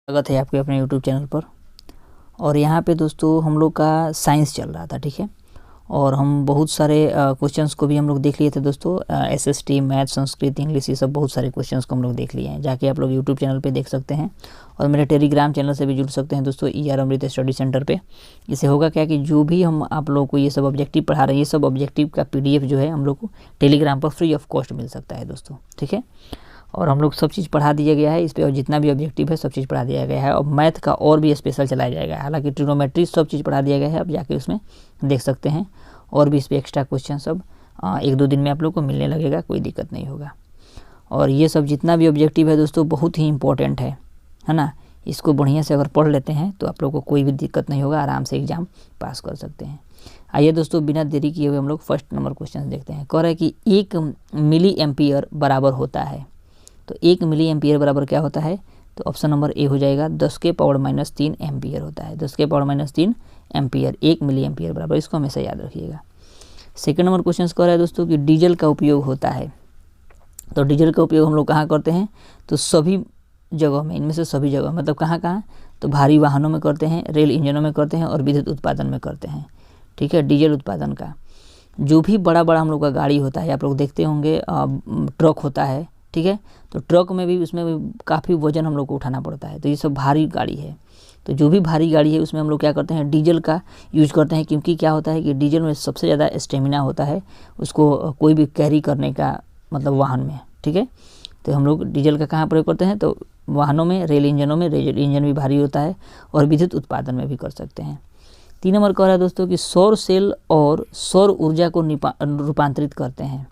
स्वागत है आपके अपने यूट्यूब चैनल पर। और यहाँ पे दोस्तों हम लोग का साइंस चल रहा था, ठीक है। और हम बहुत सारे क्वेश्चंस को भी हम लोग देख लिए थे दोस्तों। एसएसटी, मैथ, संस्कृत, इंग्लिश, ये सब बहुत सारे क्वेश्चंस को हम लोग देख लिए हैं। जाके आप लोग यूट्यूब चैनल पे देख सकते हैं और मेरे टेलीग्राम चैनल से भी जुड़ सकते हैं दोस्तों, ER अमृत स्टडी सेंटर पे। इससे होगा क्या कि जो भी हम आप लोगों को ये सब ऑब्जेक्टिव पढ़ा रहे हैं, ये सब ऑब्जेक्टिव का PDF जो है हम लोग को टेलीग्राम पर फ्री ऑफ कॉस्ट मिल सकता है दोस्तों, ठीक है। और हम लोग सब चीज़ पढ़ा दिया गया है इस पर, और जितना भी ऑब्जेक्टिव है सब चीज़ पढ़ा दिया गया है। और मैथ का और भी स्पेशल चलाया जाएगा, हालांकि ट्रिग्नोमेट्री सब चीज़ पढ़ा दिया गया है, अब जाके उसमें देख सकते हैं। और भी इस पर एक्स्ट्रा क्वेश्चन सब 1-2 दिन में आप लोग को मिलने लगेगा, कोई दिक्कत नहीं होगा। और ये सब जितना भी ऑब्जेक्टिव है दोस्तों बहुत ही इंपॉर्टेंट है ना। इसको बढ़िया से अगर पढ़ लेते हैं तो आप लोग को कोई भी दिक्कत नहीं होगा, आराम से एग्ज़ाम पास कर सकते हैं। आइए दोस्तों बिना देरी किए हुए हम लोग फर्स्ट नंबर क्वेश्चन देखते हैं। कह रहा है कि 1 मिली एम्पियर बराबर होता है। तो 1 मिली एम्पियर बराबर क्या होता है? तो ऑप्शन नंबर ए हो जाएगा, 10⁻³ एम्पियर होता है। 10⁻³ एम्पियर 1 मिली एम्पियर बराबर, इसको हमेशा याद रखिएगा। सेकंड नंबर क्वेश्चन कह रहा है दोस्तों कि डीजल का उपयोग होता है। तो डीजल का उपयोग हम लोग कहाँ करते हैं? तो सभी जगहों में, इनमें से सभी जगह, मतलब कहाँ कहाँ? तो भारी वाहनों में करते हैं, रेल इंजनों में करते हैं और विद्युत उत्पादन में करते हैं, ठीक है। डीजल उत्पादन का जो भी बड़ा बड़ा हम लोग का गाड़ी होता है, आप लोग देखते होंगे ट्रक होता है, ठीक है। तो ट्रक में भी, उसमें भी काफ़ी वजन हम लोग को उठाना पड़ता है, तो ये सब भारी गाड़ी है। तो जो भी भारी गाड़ी है उसमें हम लोग क्या करते हैं? डीजल का यूज करते हैं, क्योंकि क्या होता है कि डीजल में सबसे ज़्यादा स्टेमिना होता है उसको कोई भी कैरी करने का, मतलब वाहन में, ठीक है। तो हम लोग डीजल का कहाँ प्रयोग करते हैं? तो वाहनों में, रेल इंजनों में, रेल इंजन भी भारी होता है, और विद्युत उत्पादन में भी कर सकते हैं। 3 नंबर कह रहा है दोस्तों कि सौर सेल और सौर ऊर्जा को रूपांतरित करते हैं।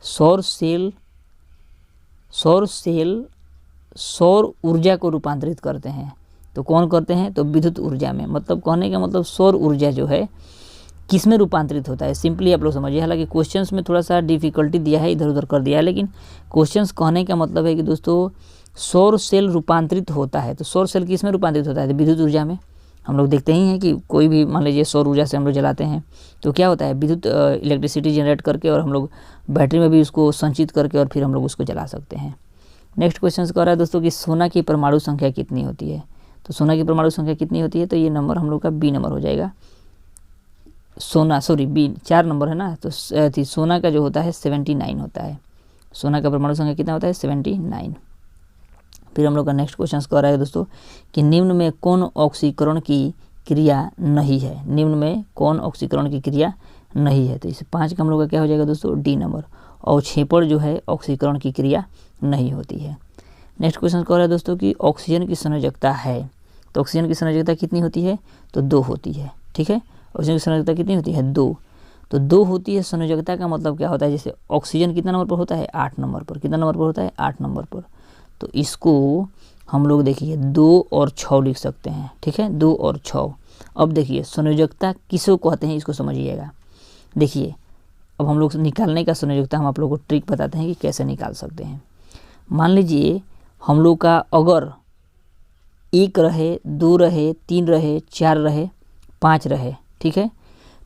सौर सेल सौर ऊर्जा को रूपांतरित करते हैं। तो कौन करते हैं? तो विद्युत ऊर्जा में। मतलब कहने का मतलब सौर ऊर्जा जो है किस में रूपांतरित होता है, सिंपली आप लोग समझिए। हालांकि क्वेश्चंस में थोड़ा सा डिफिकल्टी दिया है, इधर उधर कर दिया है, लेकिन क्वेश्चंस कहने का मतलब है कि दोस्तों सौर सेल रूपांतरित होता है। तो सौर सेल किस में रूपांतरित होता है? तो विद्युत ऊर्जा में। हम लोग देखते ही हैं कि कोई भी, मान लीजिए सौर ऊर्जा से हम लोग जलाते हैं तो क्या होता है? विद्युत इलेक्ट्रिसिटी जनरेट करके, और हम लोग बैटरी में भी उसको संचित करके और फिर हम लोग उसको जला सकते हैं। नेक्स्ट क्वेश्चन कह रहा है दोस्तों कि सोना की परमाणु संख्या कितनी होती है। तो सोना की परमाणु संख्या कितनी होती है? तो ये नंबर हम लोग का B नंबर हो जाएगा। B 4 नंबर है ना। तो सोना का जो होता है 79 होता है। सोना का परमाणु संख्या कितना होता है? 79। फिर हम लोग का नेक्स्ट क्वेश्चन कह रहा है दोस्तों कि निम्न में कौन ऑक्सीकरण की क्रिया नहीं है। निम्न में कौन ऑक्सीकरण की क्रिया नहीं है? तो इसे 5 का हम लोग का क्या हो जाएगा दोस्तों? D number. अवक्षेपण जो है ऑक्सीकरण की क्रिया नहीं होती है। नेक्स्ट क्वेश्चन कह रहा है दोस्तों कि ऑक्सीजन की संयोजकता है। तो ऑक्सीजन की संयोजकता कितनी होती है? तो 2 होती है, ठीक है। ऑक्सीजन की संयोजकता कितनी होती है? 2। तो 2 होती है। संयोजकता का मतलब क्या होता है? जैसे ऑक्सीजन कितना नंबर पर होता है? 8 नंबर पर। कितना नंबर पर होता है? 8 नंबर पर। तो इसको हम लोग देखिए 2 और 6 लिख सकते हैं, ठीक है। 2 और 6। अब देखिए संयोजकता किसको कहते हैं, इसको समझिएगा। देखिए अब हम लोग निकालने का संयोजकता, हम आप लोग को ट्रिक बताते हैं कि कैसे निकाल सकते हैं। मान लीजिए हम लोग का अगर 1 रहे, 2 रहे, 3 रहे, 4 रहे, 5 रहे, ठीक है।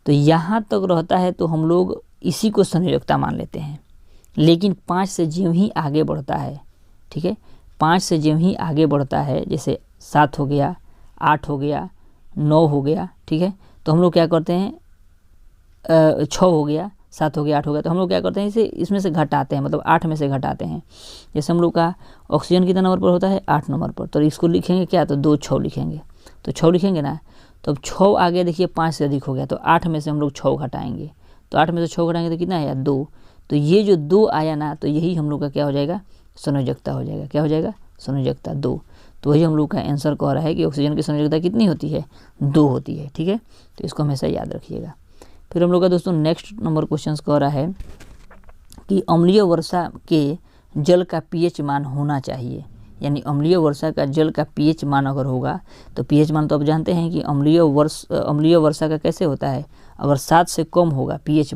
तो यहाँ तक रहता है तो हम लोग इसी को संयोजकता मान लेते हैं। लेकिन 5 से ज्यों ही आगे बढ़ता है, ठीक है, 5 से ज्यों ही आगे बढ़ता है, जैसे 7 हो गया, 8 हो गया, 9 हो गया, ठीक है। तो हम लोग क्या करते हैं, 6 हो गया, 7 हो गया, 8 हो गया, तो हम लोग क्या करते हैं, इसे इसमें से घटाते हैं, मतलब 8 में से घटाते हैं। जैसे हम लोग का ऑक्सीजन कितना नंबर पर होता है? 8 नंबर पर। तो इसको लिखेंगे क्या? तो 2 6 लिखेंगे। तो 6 लिखेंगे ना। तो अब 6 आगे देखिए 5 से अधिक हो गया, तो 8 में से हम लोग 6 घटाएंगे। तो 8 में से 6 घटाएंगे तो कितना आया? 2। तो ये जो 2 आया ना, तो यही हम लोग का क्या हो जाएगा? संयोजकता हो जाएगा। क्या हो जाएगा? संयोजकता 2। तो वही हम लोग का आंसर कह रहा है कि ऑक्सीजन की संयोजकता कितनी होती है? 2 होती है, ठीक है। तो इसको हमेशा याद रखिएगा। फिर हम लोग का दोस्तों नेक्स्ट नंबर क्वेश्चन कह रहा है कि अम्लीय वर्षा के जल का pH मान होना चाहिए। यानी अम्लीय वर्षा का जल का pH मान अगर होगा, तो pH मान तो आप जानते हैं कि अम्लीय वर्षा का कैसे होता है? अगर 7 से कम होगा pH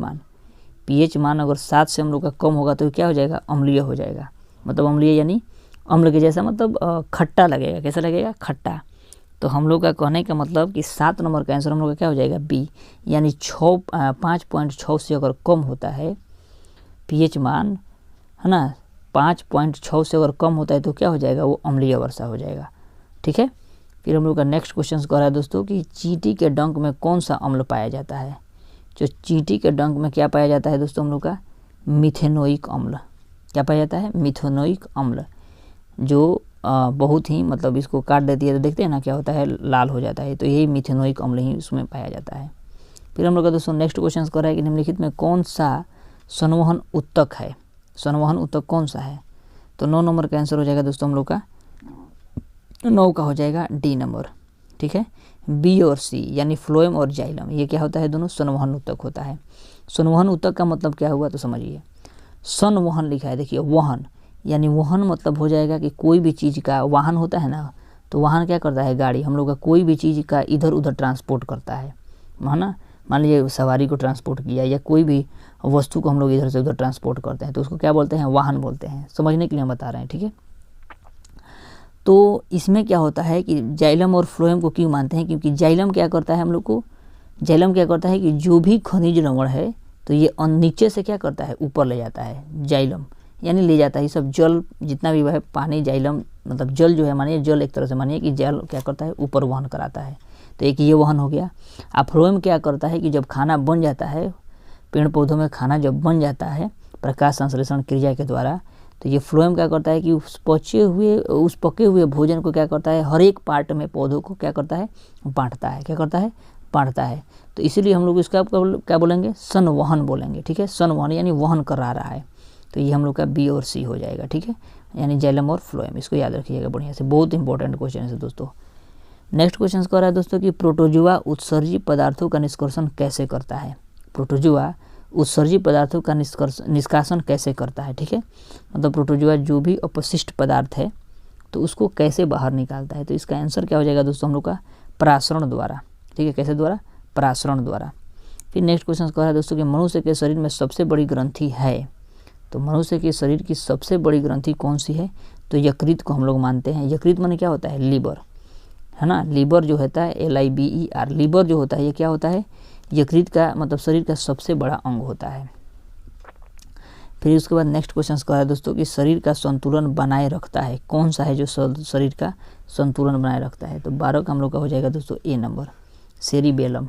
मान अगर 7 से हम लोग का कम होगा तो क्या हो जाएगा? अम्लीय हो जाएगा। मतलब अम्लीय यानी अम्ल के जैसा, मतलब खट्टा लगेगा। कैसा लगेगा? खट्टा। तो हम लोग का कहने का मतलब कि 7 नंबर का आंसर हम लोग का क्या हो जाएगा? B। यानी 5.6 से अगर कम होता है pH मान, है ना, 5.6 से अगर कम होता है तो क्या हो जाएगा? वो अम्लीय वर्षा हो जाएगा। ठीक है। फिर हम लोग का नेक्स्ट क्वेश्चन कह रहा है दोस्तों कि चींटी के डंक में कौन सा अम्ल पाया जाता है। जो चींटी के डंक में क्या पाया जाता है दोस्तों हम लोग का, मिथेनोइक अम्ल। क्या पाया जाता है, मिथेनोइक अम्ल, जो बहुत ही मतलब इसको काट देती है तो देखते हैं ना क्या होता है, लाल हो जाता है, तो यही मिथेनोइक अम्ल ही उसमें पाया जाता है। फिर हम लोग का दोस्तों नेक्स्ट क्वेश्चन कर रहा है कि निम्नलिखित में कौन सा संवहन उत्तक है। संवहन उत्तक कौन सा है, तो 9 नंबर का आंसर हो जाएगा दोस्तों हम लोग का, 9 का हो जाएगा डी नंबर। ठीक है, बी और सी यानी फ्लोएम और जाइलम, ये क्या होता है, दोनों संवहन उत्तक होता है। संवहन उत्तक का मतलब क्या हुआ तो समझिए, संवहन लिखा है, देखिए वहन, यानी वहन मतलब हो जाएगा कि कोई भी चीज़ का वाहन होता है ना, तो वाहन क्या करता है, गाड़ी, हम लोग का कोई भी चीज़ का इधर उधर ट्रांसपोर्ट करता है ना। मान लीजिए सवारी को ट्रांसपोर्ट किया या कोई भी वस्तु को हम लोग इधर से उधर ट्रांसपोर्ट करते हैं तो उसको क्या बोलते हैं, वाहन बोलते हैं। समझने के लिए हम बता रहे हैं, ठीक है। तो इसमें क्या होता है कि जाइलम और फ्लोएम को क्यों मानते हैं, क्योंकि जाइलम क्या करता है हम लोग को, जाइलम क्या करता है कि जो भी खनिज लवण है तो ये नीचे से क्या करता है, ऊपर ले जाता है। जाइलम यानी ले जाता है, ये सब जल जितना भी है पानी, जाइलम मतलब जल जो है, मानिए जल एक तरह से मानिए कि जल क्या करता है, ऊपर वहन कराता है, तो एक ये वहन हो गया। अब फ्लोएम क्या करता है कि जब खाना बन जाता है, पेड़ पौधों में खाना जब बन जाता है प्रकाश संश्लेषण क्रिया के द्वारा, तो ये फ्लोएम क्या करता है कि उस पके हुए भोजन को क्या करता है, हर एक पार्ट में पौधों को क्या करता है, बांटता है। क्या करता है, बांटता है। तो इसीलिए हम लोग इसका क्या बोलेंगे, संवहन बोलेंगे। ठीक है, संवहन यानी वहन करा रहा है, तो ये हम लोग का बी और सी हो जाएगा। ठीक है, यानी जाइलम और फ्लोएम, इसको याद रखिएगा बढ़िया से, बहुत इंपॉर्टेंट क्वेश्चन है दोस्तों। नेक्स्ट क्वेश्चन कह रहा है दोस्तों कि प्रोटोजुआ उत्सर्जी पदार्थों का निष्कर्षण कैसे करता है। प्रोटोजुआ उत्सर्जी पदार्थों का निष्कासन कैसे करता है। ठीक है, मतलब प्रोटोजुआ जो भी अपशिष्ट पदार्थ है तो उसको कैसे बाहर निकालता है, तो इसका आंसर क्या हो जाएगा दोस्तों हम लोग का, परासरण द्वारा। ठीक है, कैसे द्वारा, परासरण द्वारा। फिर नेक्स्ट क्वेश्चन कह रहा है दोस्तों कि मनुष्य के शरीर में सबसे बड़ी ग्रंथि है, तो मनुष्य के शरीर की सबसे बड़ी ग्रंथि कौन सी है, तो यकृत को हम लोग मानते हैं। यकृत माने क्या होता है, लीवर, है ना। लीवर जो होता है LIBER, लीवर जो होता है ये क्या होता है, यकृत का मतलब शरीर का सबसे बड़ा अंग होता है। फिर उसके बाद नेक्स्ट क्वेश्चन कह रहा है दोस्तों कि शरीर का संतुलन बनाए रखता है, कौन सा है जो शरीर का संतुलन बनाए रखता है, तो 12 का हम लोग का हो जाएगा दोस्तों ए नंबर, सेरिबेलम।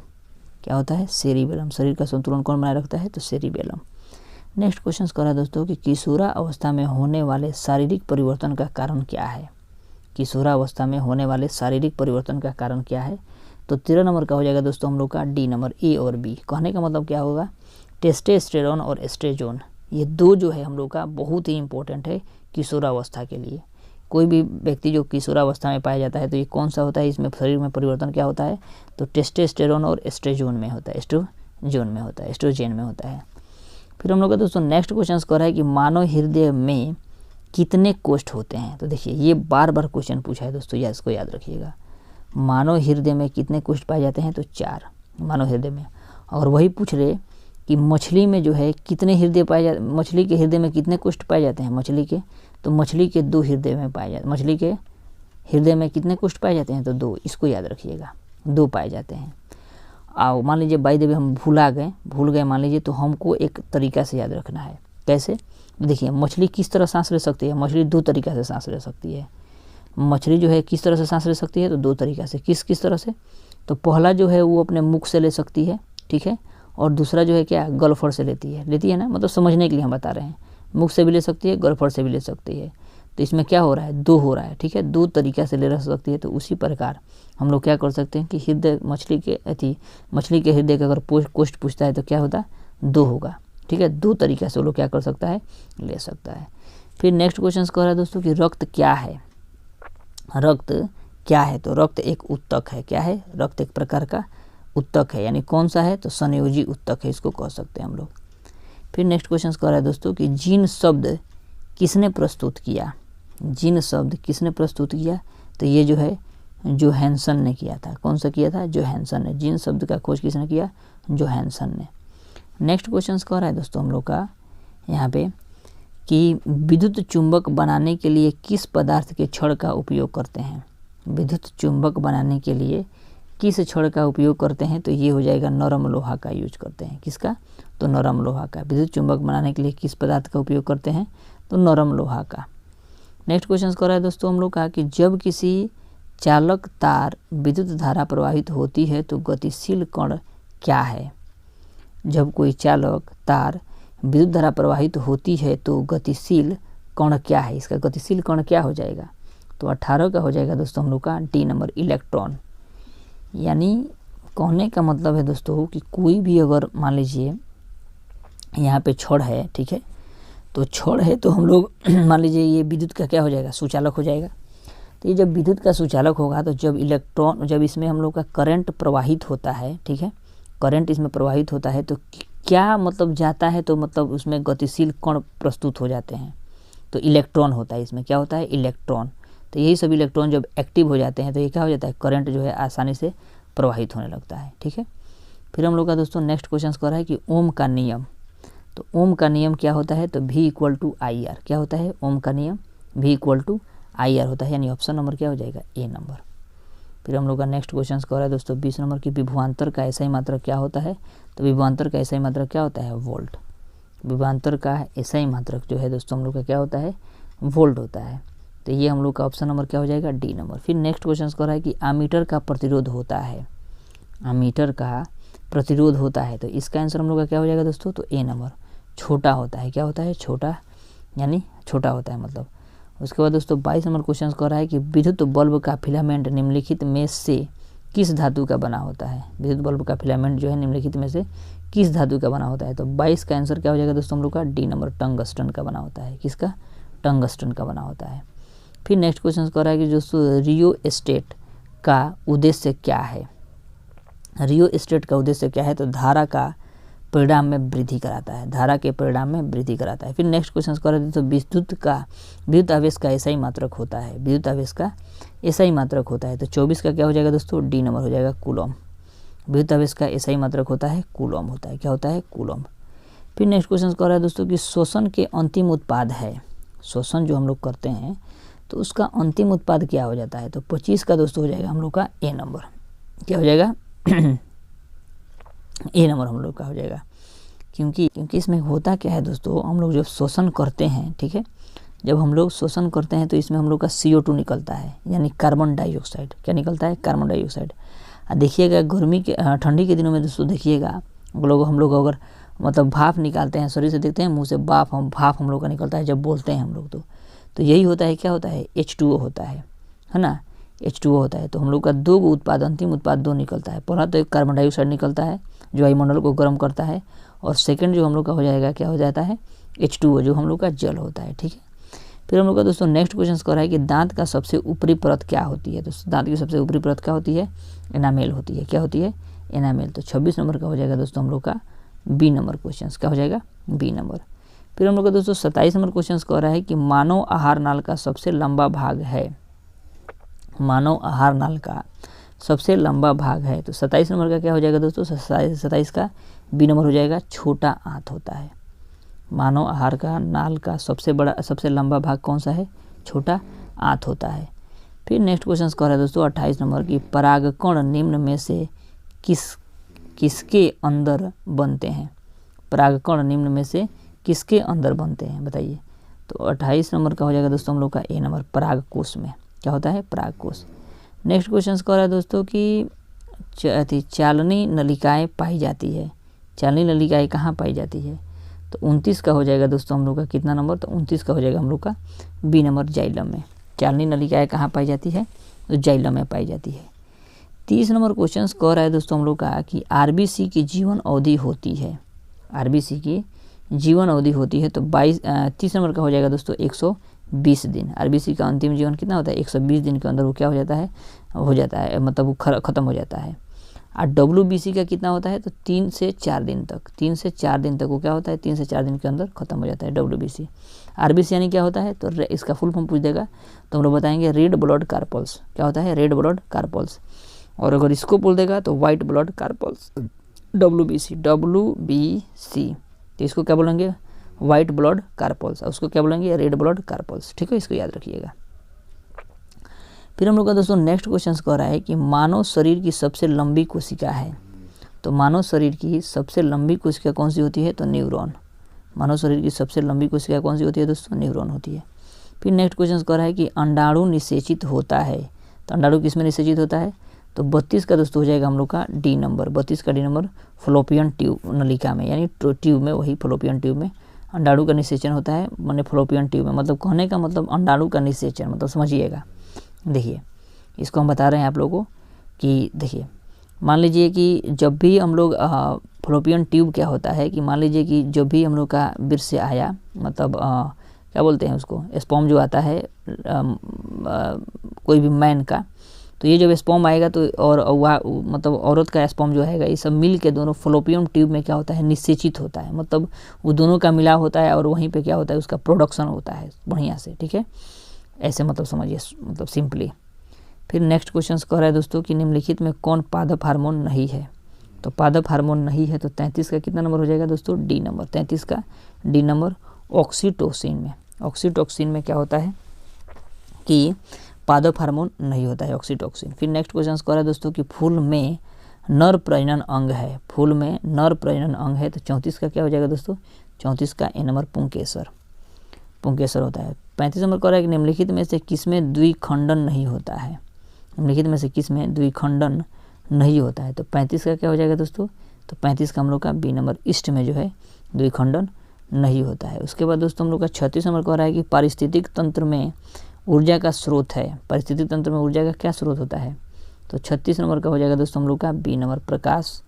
क्या होता है, सेरिबेलम, शरीर का संतुलन कौन बनाए रखता है, तो सेरिबेलम। नेक्स्ट क्वेश्चन कह रहा है दोस्तों कि किशोरावस्था में होने वाले शारीरिक परिवर्तन का कारण क्या है। किशोरावस्था में होने वाले शारीरिक परिवर्तन का कारण क्या है, तो 13 नंबर का हो जाएगा दोस्तों हम लोग का डी नंबर, ए और बी। कहने का मतलब क्या होगा, टेस्टोस्टेरोन और एस्ट्रोजन, ये दो जो है हम लोग का बहुत ही इंपॉर्टेंट है किशोरावस्था के लिए। कोई भी व्यक्ति जो किशोरावस्था में पाया जाता है तो ये कौन सा होता है, इसमें शरीर में परिवर्तन क्या होता है, तो टेस्टोस्टेरोन और एस्ट्रोजन में होता है, एस्ट्रोजन में होता है। फिर हम लोग का दोस्तों नेक्स्ट क्वेश्चन कर रहा है कि मानव हृदय में कितने कोष्ठ होते हैं, तो देखिए ये बार बार क्वेश्चन पूछा है दोस्तों, या इसको याद रखिएगा। मानव हृदय में कितने कोष्ठ पाए जाते हैं, तो 4 मानव हृदय में। और वही पूछ रहे कि मछली में जो है कितने हृदय पाए जाते, मछली के हृदय में कितने कोष्ठ पाए जाते हैं, मछली के, तो मछली के 2 हृदय में पाए जाते, मछली के हृदय में कितने कोष्ठ पाए जाते हैं, तो 2, इसको याद रखिएगा, 2 पाए जाते हैं। आओ मान लीजिए बाय द वे हम भूल गए मान लीजिए, तो हमको एक तरीका से याद रखना है। कैसे, देखिए मछली किस तरह सांस ले सकती है, मछली 2 तरीका से सांस ले सकती है। मछली जो है किस तरह से सांस ले सकती है, तो 2 तरीका से। किस तरह से, तो पहला जो है वो अपने मुख से ले सकती है, ठीक है, और दूसरा जो है क्या, गलफड़ से लेती है ना, मतलब समझने के लिए हम बता रहे हैं, मुख से भी ले सकती है, गलफड़ से भी ले सकती है। तो इसमें क्या हो रहा है, 2 हो रहा है, ठीक है, 2 तरीका से ले सकती है। तो उसी प्रकार हम लोग क्या कर सकते हैं कि हृदय मछली के हृदय का अगर कोष्ठ पूछता है तो क्या होता है, 2 होगा, ठीक है। 2 तरीका से वो लोग क्या कर सकता है, ले सकता है। फिर नेक्स्ट क्वेश्चन कह रहा है दोस्तों कि रक्त क्या है, रक्त क्या है, तो रक्त एक उत्तक है। क्या है, रक्त एक प्रकार का उत्तक है, यानी कौन सा है, तो संयोजी उत्तक है, इसको कह सकते हैं हम लोग। फिर नेक्स्ट क्वेश्चन कह रहा है दोस्तों कि जीन शब्द किसने प्रस्तुत किया, जीन शब्द किसने प्रस्तुत किया, तो ये जो है जोहानसन ने किया था। कौन सा किया था, जोहानसन ने। जीन शब्द का खोज किसने किया, जोहानसन ने। नेक्स्ट क्वेश्चन कह रहा है दोस्तों हम लोग का यहाँ पे कि विद्युत चुंबक बनाने के लिए किस पदार्थ के छड़ का उपयोग करते हैं। विद्युत चुंबक बनाने के लिए किस छड़ का उपयोग करते हैं, तो ये हो जाएगा नरम लोहा का यूज करते हैं। किसका, तो नरम लोहा का। विद्युत चुंबक बनाने के लिए किस पदार्थ का उपयोग करते हैं, तो नरम लोहा का। नेक्स्ट क्वेश्चन कर रहा है दोस्तों हम लोग का कि जब किसी चालक तार विद्युत धारा प्रवाहित होती है तो गतिशील कण क्या है। जब कोई चालक तार विद्युत धारा प्रवाहित होती है तो गतिशील कण क्या है। इसका गतिशील कण क्या हो जाएगा, तो 18 का हो जाएगा दोस्तों हम लोग का डी नंबर, इलेक्ट्रॉन। यानी कहने का मतलब है दोस्तों कि कोई भी अगर मान लीजिए यहाँ पे छड़ है, ठीक है, तो छड़ है तो हम लोग मान लीजिए ये विद्युत का क्या हो जाएगा, सुचालक हो जाएगा। तो ये जब विद्युत का सुचालक होगा तो जब इसमें हम लोग का करंट प्रवाहित होता है, ठीक है, करंट इसमें प्रवाहित होता है तो क्या मतलब जाता है, तो मतलब उसमें गतिशील कण प्रस्तुत हो जाते हैं, तो इलेक्ट्रॉन होता है इसमें। क्या होता है, इलेक्ट्रॉन। तो यही सब इलेक्ट्रॉन जब एक्टिव हो जाते हैं तो ये क्या हो जाता है, करंट जो है आसानी से प्रवाहित होने लगता है, ठीक है। फिर हम लोग का दोस्तों नेक्स्ट क्वेश्चन कर रहा है कि ओम का नियम। तो ओम का नियम क्या होता है, तो V = IR। क्या होता है ओम का नियम, V = IR होता है, यानी ऑप्शन नंबर क्या हो जाएगा, ए नंबर। फिर हम लोग का नेक्स्ट क्वेश्चन कर रहा है दोस्तों 20 नंबर की विभवांतर का SI मात्रक क्या होता है। तो विभवांतर का SI मात्रक क्या होता है, वोल्ट। विभवांतर का SI मात्रक जो है दोस्तों हम लोग का क्या होता है, वोल्ट होता है। तो ये हम लोग का ऑप्शन नंबर क्या हो जाएगा, डी नंबर। फिर नेक्स्ट क्वेश्चन कर रहा है कि अमीटर का प्रतिरोध होता है। अमीटर का प्रतिरोध होता है, तो इसका आंसर हम लोग का क्या हो जाएगा दोस्तों, तो ए नंबर, छोटा होता है। क्या होता है, छोटा, यानी छोटा होता है मतलब। उसके बाद दोस्तों 22 नंबर क्वेश्चन कर रहा है कि विद्युत बल्ब का फिलामेंट निम्नलिखित में से किस धातु का बना होता है। विद्युत बल्ब का फिलामेंट जो है निम्नलिखित में से किस धातु का बना होता है। तो 22 का आंसर क्या हो जाएगा दोस्तों हम लोग का, डी नंबर, टंगस्टन का बना होता है। किसका, टंगस्टन का बना होता है। फिर नेक्स्ट क्वेश्चन कर रहा है कि दोस्तों रियोस्टेट का उद्देश्य क्या है। रियोस्टेट का उद्देश्य क्या है, तो धारा का परिणाम में वृद्धि कराता है, धारा के परिणाम में वृद्धि कराता है। फिर नेक्स्ट क्वेश्चन कर रहे थे तो विद्युत आवेश का SI मात्रक होता है। विद्युत आवेश का SI मात्रक होता है, तो 24 का क्या हो जाएगा दोस्तों, डी नंबर हो जाएगा, कूलम। विद्युत आवेश का SI मात्रक होता है कूलम होता है। क्या होता है, कूलम। फिर नेक्स्ट क्वेश्चन कर रहा है दोस्तों कि शोषण के अंतिम उत्पाद है। शोषण जो हम लोग करते हैं तो उसका अंतिम उत्पाद क्या हो जाता है। तो 25 का दोस्तों हो जाएगा हम लोग का ए नंबर। क्या हो जाएगा ए नंबर हम लोग का हो जाएगा, क्योंकि इसमें होता क्या है दोस्तों, हम लोग जब शोषण करते हैं, ठीक है, जब हम लोग शोषण करते हैं तो इसमें हम लोग का CO2 निकलता है, यानी कार्बन डाइऑक्साइड। क्या निकलता है, कार्बन डाइऑक्साइड। देखिएगा गर्मी के ठंडी के दिनों में दोस्तों देखिएगा हम लोग अगर मतलब भाप निकालते हैं, शरीर से देखते हैं, मुँह से भाप हम लोग का निकलता है जब बोलते हैं हम लोग, तो यही होता है। क्या होता है, H2O होता है ना, H2O होता है। तो हम लोग का दो उत्पाद, अंतिम उत्पाद दो निकलता है। पहला तो एक कार्बन डाइऑक्साइड निकलता है जो वायुमंडल को गर्म करता है, और सेकंड जो हम लोग का हो जाएगा, क्या हो जाता है, H2O जो हम लोग का जल होता है, ठीक है। फिर हम लोग का दोस्तों नेक्स्ट क्वेश्चन कर रहा है कि दांत का सबसे ऊपरी परत क्या होती है। तो दांत की सबसे ऊपरी परत क्या होती है, एनामेल होती है। क्या होती है, एनामेल। तो 26 नंबर का हो जाएगा दोस्तों हम लोग का बी नंबर क्वेश्चन। क्या हो जाएगा, बी नंबर। फिर हम लोग का दोस्तों 27 नंबर क्वेश्चन कर रहा है कि मानव आहार नाल का सबसे लंबा भाग है। मानव आहार नाल का सबसे लंबा भाग है। तो 27 नंबर का क्या हो जाएगा दोस्तों, 27 का बी नंबर हो जाएगा, छोटा आंत होता है। मानव आहार का नाल का सबसे लंबा भाग कौन सा है, छोटा आंत होता है। फिर नेक्स्ट क्वेश्चन कर रहा है दोस्तों 28 नंबर की परागकण निम्न में से किसके अंदर बनते हैं। परागकण निम्न में से किसके अंदर बनते हैं, बताइए। तो 28 नंबर का हो जाएगा दोस्तों हम लोग का ए नंबर, परागकोश में। क्या होता है, परागकोश। नेक्स्ट क्वेश्चन कर रहा है दोस्तों कि चालनी नलिकाएं पाई जाती है। चालनी नलिकाएं कहाँ पाई जाती है। तो 29 का हो जाएगा दोस्तों हम लोग का कितना नंबर, तो 29 का हो जाएगा हम लोग का बी नंबर, जाइलम में। चालनी नलिकाएं कहाँ पाई जाती है, तो जाइलम में पाई जाती है। 30 नंबर क्वेश्चन कह रहा है दोस्तों हम लोग का कि RBC की जीवन अवधि होती है। RBC की जीवन अवधि होती है। तो 30 नंबर का हो जाएगा दोस्तों 120 दिन। RBC का अंतिम जीवन कितना होता है, 120 दिन के अंदर वो क्या हो जाता है मतलब वो खत्म हो जाता है। और WBC का कितना होता है, तो 3 से 4 दिन तक। 3 से 4 दिन तक वो क्या होता है, 3 से 4 दिन के अंदर खत्म हो जाता है WBC। RBC यानी क्या होता है, तो इसका फुल फॉर्म पूछ देगा तो हम लोग बताएंगे रेड ब्लड कार्पल्स। क्या होता है, रेड ब्लड कार्पल्स। और अगर इसको बोल देगा तो वाइट ब्लड कार्पल्स, WBC। तो इसको क्या बोलेंगे, वाइट ब्लड कार्पल्स, और उसको क्या बोलेंगे, रेड ब्लड कार्पल्स। ठीक है, इसको याद रखिएगा। फिर हम लोग का दोस्तों नेक्स्ट क्वेश्चन कह रहा है कि मानव शरीर की सबसे लंबी कोशिका है। तो मानव शरीर की सबसे लंबी कोशिका कौन सी होती है, तो न्यूरॉन। मानव शरीर की सबसे लंबी कोशिका कौन सी होती है दोस्तों, न्यूरॉन होती है। फिर नेक्स्ट क्वेश्चन कह रहा है कि अंडाणु निषेचित होता है तो अंडाणु किस में निषेचित होता है, तो 32 का दोस्तों हो जाएगा हम लोग का डी नंबर, 32 का डी नंबर फ्लोपियन ट्यूब नलिका में, यानी ट्यूब में, वही फ्लोपियन ट्यूब में अंडाणु का निषेचन होता है, माने फ्लोपियन ट्यूब में, मतलब कहने का मतलब अंडाणु का निषेचन, मतलब समझिएगा। देखिए इसको हम बता रहे हैं आप लोगों को कि देखिए मान लीजिए कि जब भी हम लोग फ्लोपियन ट्यूब क्या होता है कि मान लीजिए कि जब भी हम लोग का वीर्य से आया, मतलब क्या बोलते हैं उसको, स्पर्म जो आता है कोई भी मैन का, तो ये जब स्पर्म आएगा तो और मतलब औरत का स्पर्म जो आएगा, ये सब मिल के दोनों फ्लोपियन ट्यूब में क्या होता है, निषेचित होता है, मतलब वो दोनों का मिलाव होता है और वहीं पे क्या होता है, उसका प्रोडक्शन होता है बढ़िया से, ठीक है, ऐसे मतलब समझिए, मतलब सिंपली। फिर नेक्स्ट क्वेश्चन कह रहा है दोस्तों कि निम्नलिखित में कौन पादप हार्मोन नहीं है, तो पादप हार्मोन नहीं है तो 33 का कितना नंबर हो जाएगा दोस्तों, डी नंबर, 33 का डी नंबर ऑक्सीटोसिन में। ऑक्सीटोसिन में क्या होता है कि पादप हार्मोन नहीं होता है, ऑक्सीटोसिन। फिर नेक्स्ट क्वेश्चन कह रहा है दोस्तों कि फूल में नर प्रजनन अंग है, फूल में नर प्रजनन अंग है, तो 34 का क्या हो जाएगा दोस्तों, 34 का ए नंबर पुंकेसर, पुंकेसर होता है। 35 नंबर कह रहा है कि निम्नलिखित में से किसमें द्विखंडन नहीं होता है, निम्नलिखित में से किसमें द्विखंडन नहीं होता है, तो 35 का क्या हो जाएगा दोस्तों, तो 35 का हम लोग का बी नंबर ईस्ट में जो है द्विखंडन नहीं होता है। उसके बाद दोस्तों हम लोग का 36 नंबर कह रहा है कि पारिस्थितिक तंत्र में ऊर्जा का स्रोत है, पारिस्थितिक तंत्र में ऊर्जा का क्या स्रोत होता है, तो 36 नंबर का हो जाएगा दोस्तों हम लोग का बी नंबर प्रकाश,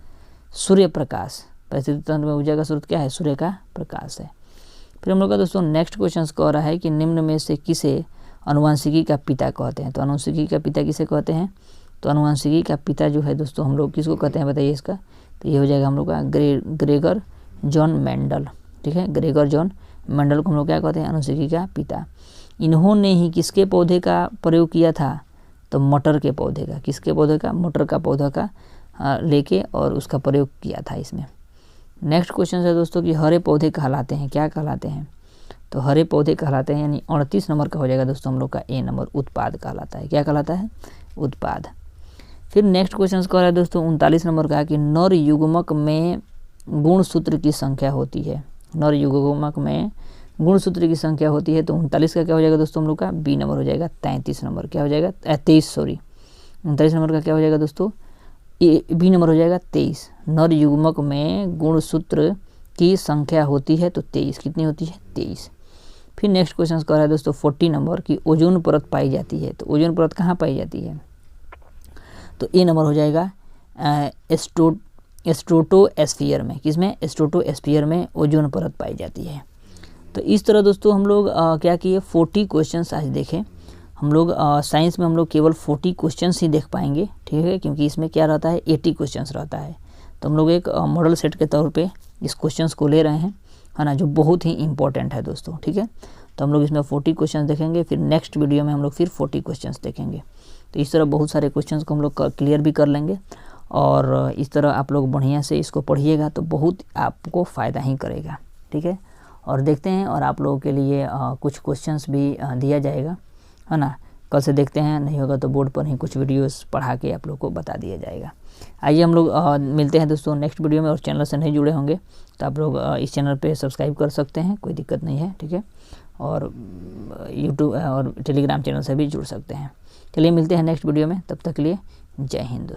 सूर्य प्रकाश। पारिस्थितिक तंत्र में ऊर्जा का स्रोत क्या है, सूर्य का प्रकाश है। फिर हम लोग का दोस्तों नेक्स्ट क्वेश्चन कह रहा है कि निम्न में से किसे अनुवांशिकी का पिता कहते हैं, तो अनुवांशिकी का पिता किसे कहते हैं, तो अनुवांशिकी का पिता जो है दोस्तों हम लोग किसको कहते हैं बताइए इसका, तो ये हो जाएगा हम लोग का ग्रेगर जॉन मेंडल, ठीक है, ग्रेगर जॉन मेंडल को हम लोग क्या कहते हैं, अनुवांशिकी का पिता। इन्होंने ही किसके पौधे का प्रयोग किया था, तो मटर के पौधे का, किसके पौधे का, मटर का पौधा का लेके और उसका प्रयोग किया था इसमें। नेक्स्ट क्वेश्चन है दोस्तों कि हरे पौधे कहलाते हैं, क्या कहलाते हैं, तो हरे पौधे कहलाते हैं, यानी 38 नंबर का हो जाएगा दोस्तों हम लोग का ए नंबर उत्पाद कहलाता है, क्या कहलाता है, उत्पाद। फिर नेक्स्ट क्वेश्चन कह रहा है दोस्तों 39 नंबर का कि नर युग्मक में गुणसूत्र की संख्या होती है, नर युग्मक में गुणसूत्र की संख्या होती है, तो 39 का क्या हो जाएगा दोस्तों हम लोग का बी नंबर हो जाएगा 33 नंबर, क्या हो जाएगा 39 नंबर का क्या हो जाएगा दोस्तों, बी नंबर हो जाएगा 23। नर युग्मक में गुणसूत्र की संख्या होती है तो 23, कितनी होती है 23। फिर नेक्स्ट क्वेश्चन कह रहा है दोस्तों 40 नंबर की ओजोन परत पाई जाती है, तो ओजोन परत कहाँ पाई जाती है, तो ए नंबर हो जाएगा स्ट्रेटोस्फीयर में, किसमें, स्ट्रेटोस्फीयर में ओजोन परत पाई जाती है। तो इस तरह दोस्तों हम लोग क्या किए 40 क्वेश्चंस आज देखें हम लोग। साइंस में हम लोग केवल 40 क्वेश्चंस ही देख पाएंगे, ठीक है, क्योंकि इसमें क्या रहता है 80 क्वेश्चंस रहता है, तो हम लोग एक मॉडल सेट के तौर पे इस क्वेश्चंस को ले रहे हैं, है ना, जो बहुत ही इंपॉर्टेंट है दोस्तों, ठीक है। तो हम लोग इसमें 40 क्वेश्चंस देखेंगे, फिर नेक्स्ट वीडियो में हम लोग फिर 40 क्वेश्चंस देखेंगे। तो इस तरह बहुत सारे क्वेश्चंस को हम लोग क्लियर भी कर लेंगे, और इस तरह आप लोग बढ़िया से इसको पढ़िएगा तो बहुत आपको फ़ायदा ही करेगा, ठीक है। और देखते हैं, और आप लोगों के लिए कुछ क्वेश्चंस भी दिया जाएगा, है ना, कल से देखते हैं, नहीं होगा तो बोर्ड पर ही कुछ वीडियोस पढ़ा के आप लोग को बता दिया जाएगा। आइए हम लोग मिलते हैं दोस्तों नेक्स्ट वीडियो में, और चैनल से नहीं जुड़े होंगे तो आप लोग इस चैनल पे सब्सक्राइब कर सकते हैं, कोई दिक्कत नहीं है, ठीक है, और यूट्यूब और टेलीग्राम चैनल से भी जुड़ सकते हैं। चलिए मिलते हैं नेक्स्ट वीडियो में, तब तक के लिए जय हिंद दोस्तों।